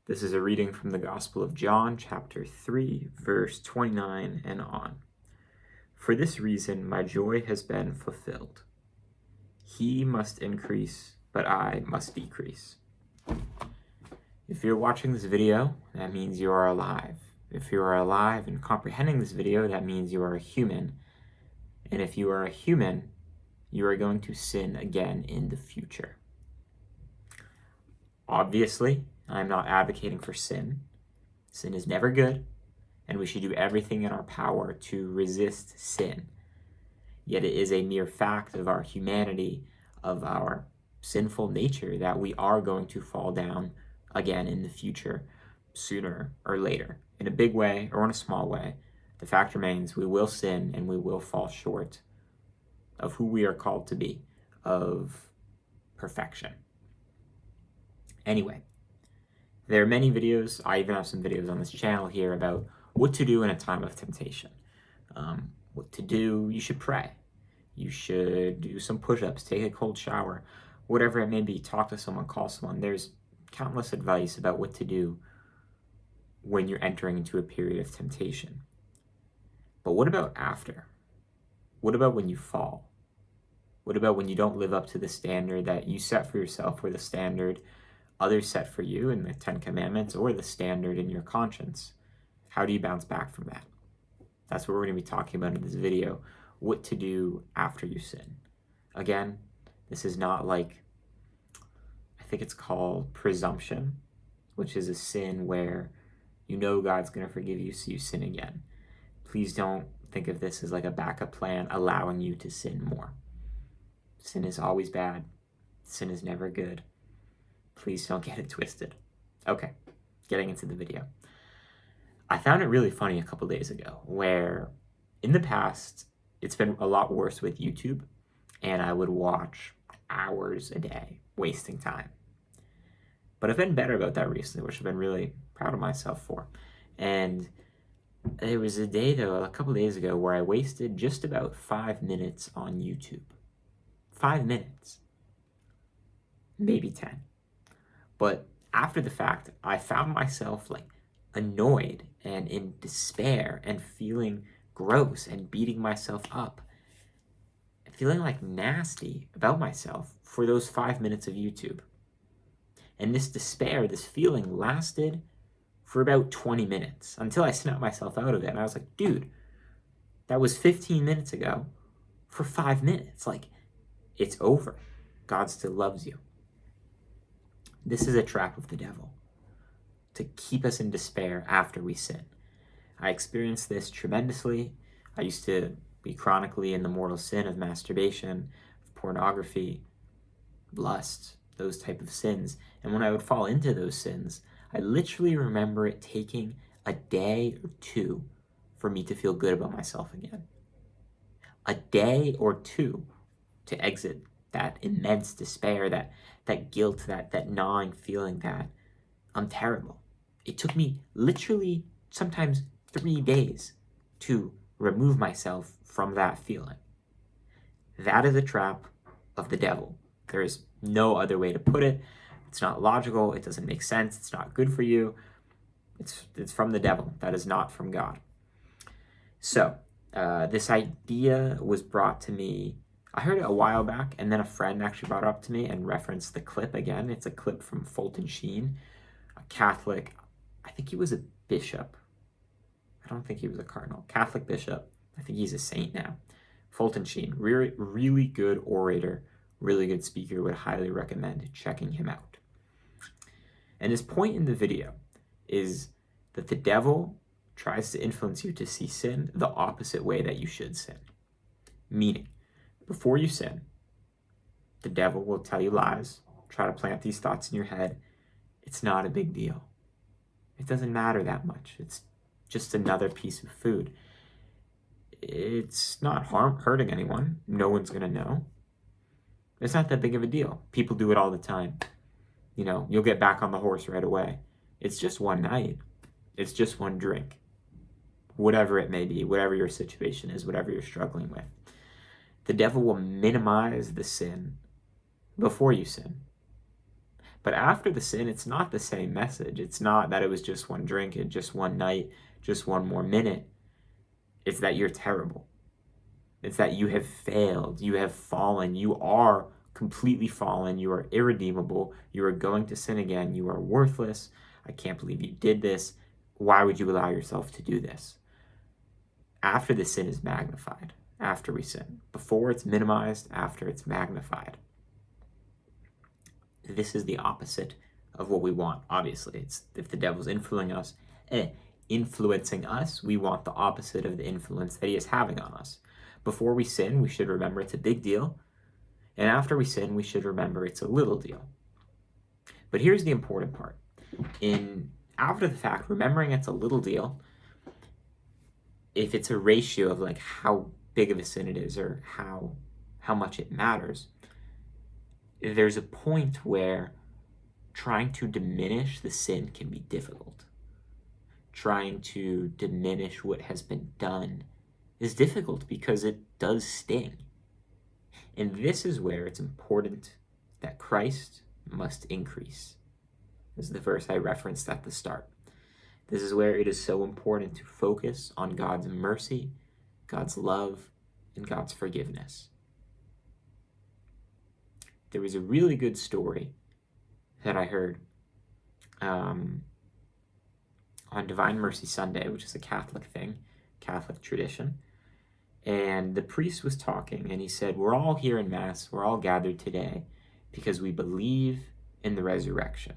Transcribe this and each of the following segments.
This is a reading from the Gospel of John, chapter 3, verse 29 and on. For this reason, my joy has been fulfilled. He must increase, but I must decrease. If you're watching this video, that means you are alive. If you are alive and comprehending this video, that means you are a human. And if you are a human, you are going to sin again in the future. Obviously, I'm not advocating for sin. Sin is never good, and we should do everything in our power to resist sin. Yet it is a mere fact of our humanity, of our sinful nature, that we are going to fall down again in the future, sooner or later. In a big way or in a small way, the fact remains we will sin and we will fall short of who we are called to be, of perfection. Anyway, there are many videos, I even have some videos on this channel here about what to do in a time of temptation. What to do, you should pray. You should do some push-ups, take a cold shower, whatever it may be, talk to someone, call someone. There's countless advice about what to do when you're entering into a period of temptation. But what about after? What about when you fall? What about when you don't live up to the standard that you set for yourself, or the standard others set for you in the 10 Commandments, or the standard in your conscience? How do you bounce back from that? That's what we're going to be talking about in this video. What to do after you sin. Again, this is not like, I think it's called presumption, which is a sin where you know God's going to forgive you, so you sin again. Please don't think of this as like a backup plan allowing you to sin more. Sin is always bad. Sin is never good. Please don't get it twisted. Okay, getting into the video. I found it really funny a couple days ago where in the past, it's been a lot worse with YouTube, and I would watch hours a day, wasting time. But I've been better about that recently, which I've been really proud of myself for. And there was a day, though, a couple days ago, where I wasted just about 5 minutes on YouTube. 5 minutes. Maybe 10. But after the fact, I found myself like annoyed and in despair and feeling gross and beating myself up. And feeling like nasty about myself for those 5 minutes of YouTube. And this despair, this feeling lasted for about 20 minutes until I snapped myself out of it. And I was like, dude, that was 15 minutes ago for 5 minutes. Like, it's over. God still loves you. This is a trap of the devil to keep us in despair after we sin. I experienced this tremendously. I used to be chronically in the mortal sin of masturbation, of pornography, lust, those type of sins. And when I would fall into those sins, I literally remember it taking a day or two for me to feel good about myself again. A day or two to exit that immense despair, that guilt, that gnawing feeling that I'm terrible. It took me literally sometimes 3 days to remove myself from that feeling. That is a trap of the devil. There is no other way to put it. It's not logical. It doesn't make sense. It's not good for you. It's from the devil. That is not from God. So this idea was brought to me. I heard it a while back, and then a friend actually brought it up to me and referenced the clip again. It's a clip from Fulton Sheen, a Catholic. I think he was a bishop. I don't think he was a cardinal. Catholic bishop. I think he's a saint now. Fulton Sheen, really, really good orator, really good speaker. Would highly recommend checking him out. And his point in the video is that the devil tries to influence you to see sin the opposite way that you should sin. Meaning, before you sin, the devil will tell you lies, try to plant these thoughts in your head. It's not a big deal. It doesn't matter that much. It's just another piece of food. It's not hurting anyone. No one's going to know. It's not that big of a deal. People do it all the time. You know, you'll get back on the horse right away. It's just one night. It's just one drink. Whatever it may be, whatever your situation is, whatever you're struggling with. The devil will minimize the sin before you sin But after the sin, it's not the same message. It's not that it was just one drink and just one night, just one more minute. It's that you're terrible. It's that you have failed. You have fallen. You are completely fallen. You are irredeemable. You are going to sin again. You are worthless. I can't believe you did this. Why would you allow yourself to do this? After the sin is magnified, after we sin. Before it's minimized, after it's magnified. This is the opposite of what we want, obviously. It's if the devil's influencing us, we want the opposite of the influence that he is having on us. Before we sin, we should remember it's a big deal. And after we sin, we should remember it's a little deal. But here's the important part. After the fact, remembering it's a little deal, if it's a ratio of like how big of a sin it is or how much it matters, there's a point where trying to diminish the sin can be difficult. Trying to diminish what has been done is difficult because it does sting. And this is where it's important that Christ must increase. This is the verse I referenced at the start. This is where it is so important to focus on God's mercy, God's love, and God's forgiveness. There was a really good story that I heard on Divine Mercy Sunday, which is a Catholic thing, Catholic tradition. And the priest was talking, and he said, we're all here in Mass, we're all gathered today because we believe in the resurrection.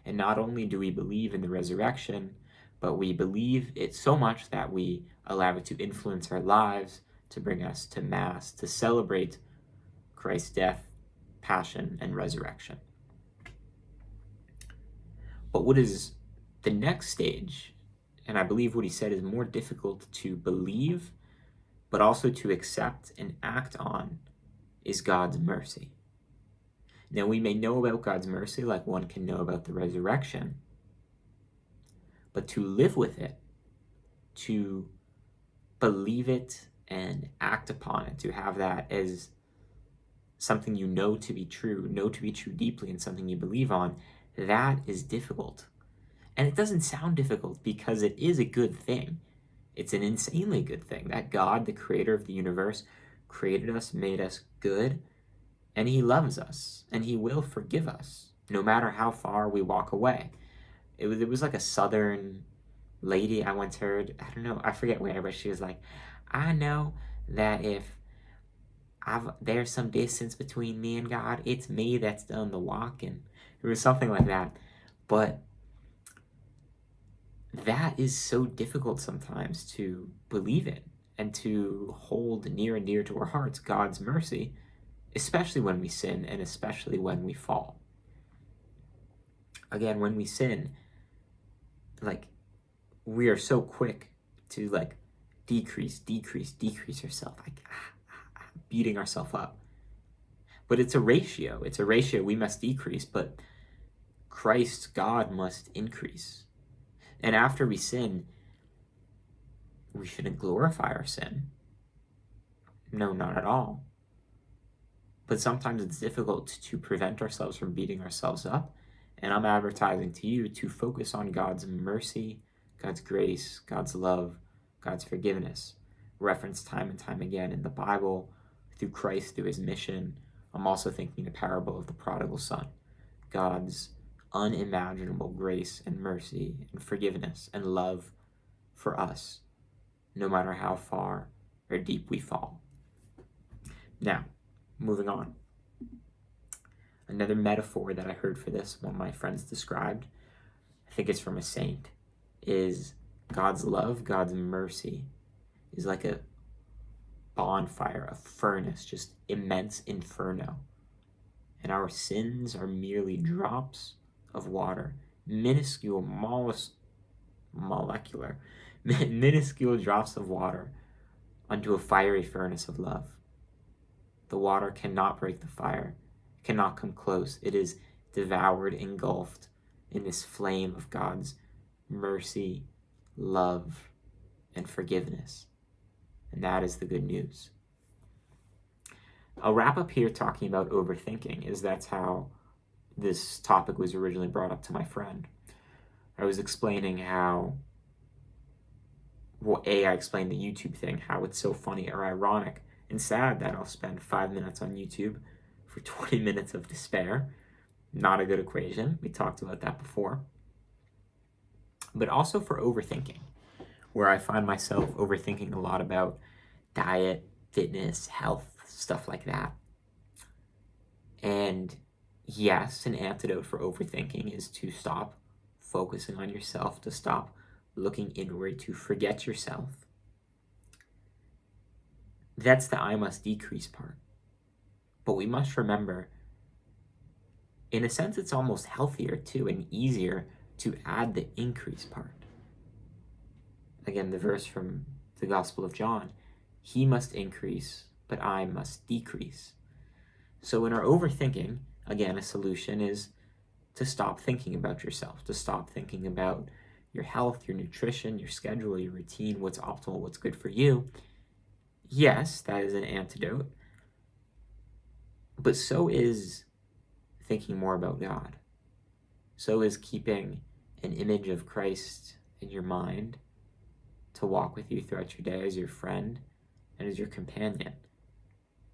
And not only do we believe in the resurrection, but we believe it so much that we allow it to influence our lives, to bring us to Mass, to celebrate Christ's death, passion, and resurrection. But what is the next stage, and I believe what he said is more difficult to believe, but also to accept and act on, is God's mercy. Now, we may know about God's mercy like one can know about the resurrection, but to live with it, to believe it and act upon it, to have that as something you know to be true deeply, and something you believe on, that is difficult. And it doesn't sound difficult because it is a good thing. It's an insanely good thing that God, the creator of the universe, created us, made us good, and he loves us, and he will forgive us, no matter how far we walk away. It was like a Southern lady I once heard, I don't know, I forget where, but she was like, I know that if there's some distance between me and God, it's me that's done the walking. It was something like that. But that is so difficult sometimes to believe in and to hold near and dear to our hearts, God's mercy, especially when we sin and especially when we fall. Again, when we sin, like, we are so quick to like decrease ourselves, like beating ourselves up. But it's a ratio. It's a ratio. We must decrease, but Christ, God, must increase. And after we sin, we shouldn't glorify our sin. No, not at all. But sometimes it's difficult to prevent ourselves from beating ourselves up. And I'm advertising to you to focus on God's mercy, God's grace, God's love, God's forgiveness, referenced time and time again in the Bible, through Christ, through his mission. I'm also thinking the parable of the prodigal son, God's unimaginable grace and mercy and forgiveness and love for us, no matter how far or deep we fall. Now, moving on. Another metaphor that I heard for this, one of my friends described, I think it's from a saint, is God's love, God's mercy is like a bonfire, a furnace, just immense inferno. And our sins are merely drops of water, minuscule drops of water onto a fiery furnace of love. The water cannot break the fire, cannot come close. It is devoured, engulfed in this flame of God's mercy, love, and forgiveness. And that is the good news. I'll wrap up here talking about overthinking, is that's how this topic was originally brought up to my friend. I was explaining how, well, I explained the YouTube thing, how it's so funny or ironic and sad that I'll spend 5 minutes on YouTube for 20 minutes of despair. Not a good equation. We talked about that before. But also for overthinking, where I find myself overthinking a lot about diet, fitness, health, stuff like that. And yes, an antidote for overthinking is to stop focusing on yourself, to stop looking inward, to forget yourself. That's the I must decrease part. But we must remember, in a sense, it's almost healthier too and easier to add the increase part. Again, the verse from the Gospel of John, he must increase, but I must decrease. So in our overthinking, again, a solution is to stop thinking about yourself, to stop thinking about your health, your nutrition, your schedule, your routine, what's optimal, what's good for you. Yes, that is an antidote, but so is thinking more about God. So is keeping an image of Christ in your mind to walk with you throughout your day as your friend and as your companion.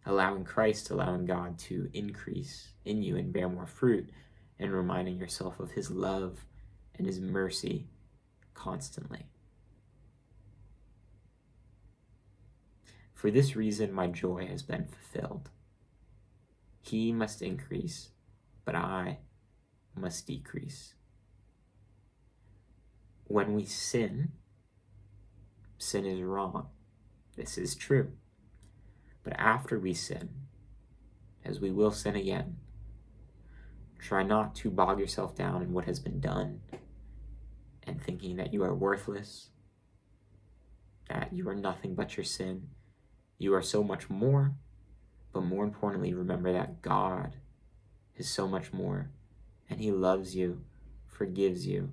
Allowing Christ, allowing God to increase in you and bear more fruit, and reminding yourself of his love and his mercy constantly. For this reason, my joy has been fulfilled. He must increase, but I must decrease. When we sin, sin is wrong. This is true. But after we sin, as we will sin again, try not to bog yourself down in what has been done and thinking that you are worthless, that you are nothing but your sin. You are so much more, but more importantly, remember that God is so much more, and he loves you, forgives you,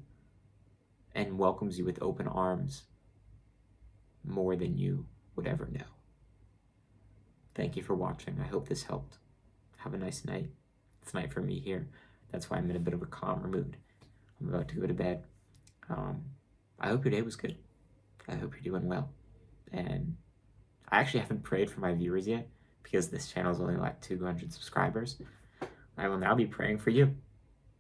and welcomes you with open arms more than you would ever know. Thank you for watching. I hope this helped. Have a nice night. It's night for me here. That's why I'm in a bit of a calmer mood. I'm about to go to bed. I hope your day was good. I hope you're doing well. And I actually haven't prayed for my viewers yet because this channel is only like 200 subscribers. I will now be praying for you,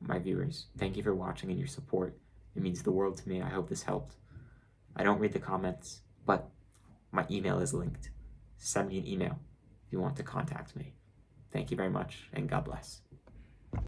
my viewers. Thank you for watching and your support. It means the world to me. I hope this helped. I don't read the comments, but my email is linked. Send me an email if you want to contact me. Thank you very much, and God bless.